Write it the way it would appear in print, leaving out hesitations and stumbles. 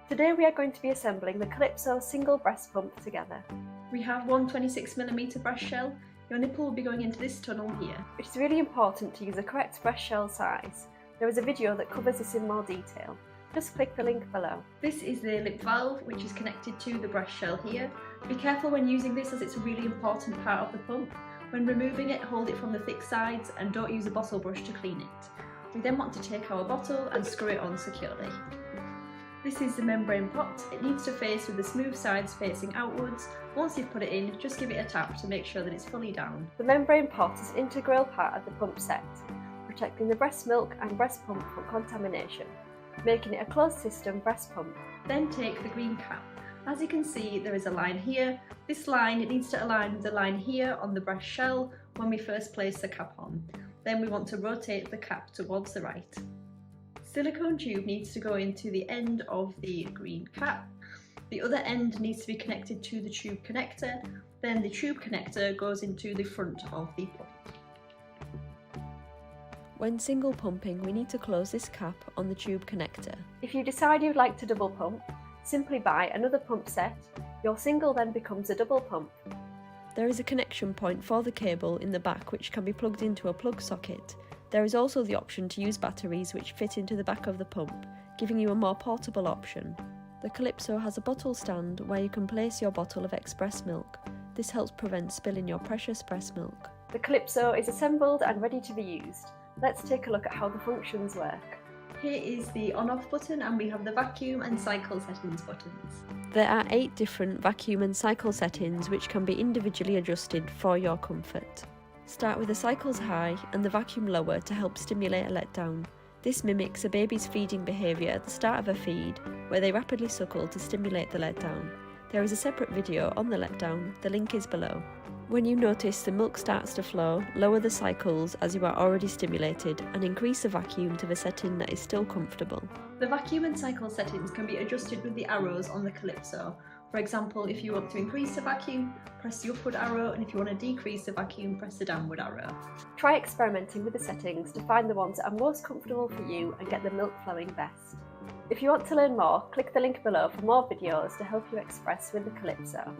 Today we are going to be assembling the Calypso Single breast pump together. We have one 26mm breast shell. Your nipple will be going into this tunnel here. It is really important to use a correct breast shell size. There is a video that covers this in more detail. Just click the link below. This is the lip valve, which is connected to the breast shell here. Be careful when using this, as it's a really important part of the pump. When removing it, hold it from the thick sides and don't use a bottle brush to clean it. We then want to take our bottle and screw it on securely. This is the membrane pot. It needs to face with the smooth sides facing outwards. Once you've put it in, just give it a tap to make sure that it's fully down. The membrane pot is an integral part of the pump set, protecting the breast milk and breast pump from contamination, making it a closed system breast pump. Then take the green cap. As you can see, there is a line here. This line, it needs to align with the line here on the breast shell when we first place the cap on. Then we want to rotate the cap towards the right. Silicone tube needs to go into the end of the green cap. The other end needs to be connected to the tube connector. Then the tube connector goes into the front of the pump. When single pumping, we need to close this cap on the tube connector. If you decide you'd like to double pump, simply buy another pump set. Your single then becomes a double pump. There is a connection point for the cable in the back which can be plugged into a plug socket. There is also the option to use batteries which fit into the back of the pump, giving you a more portable option. The Calypso has a bottle stand where you can place your bottle of express milk. This helps prevent spilling your precious breast milk. The Calypso is assembled and ready to be used. Let's take a look at how the functions work. Here is the on-off button, and we have the vacuum and cycle settings buttons. There are 8 different vacuum and cycle settings which can be individually adjusted for your comfort. Start with the cycles high and the vacuum lower to help stimulate a letdown. This mimics a baby's feeding behaviour at the start of a feed, where they rapidly suckle to stimulate the letdown. There is a separate video on the letdown, the link is below. When you notice the milk starts to flow, lower the cycles as you are already stimulated and increase the vacuum to the setting that is still comfortable. The vacuum and cycle settings can be adjusted with the arrows on the Calypso. For example, if you want to increase the vacuum, press the upward arrow, and if you want to decrease the vacuum, press the downward arrow. Try experimenting with the settings to find the ones that are most comfortable for you and get the milk flowing best. If you want to learn more, click the link below for more videos to help you express with the Calypso.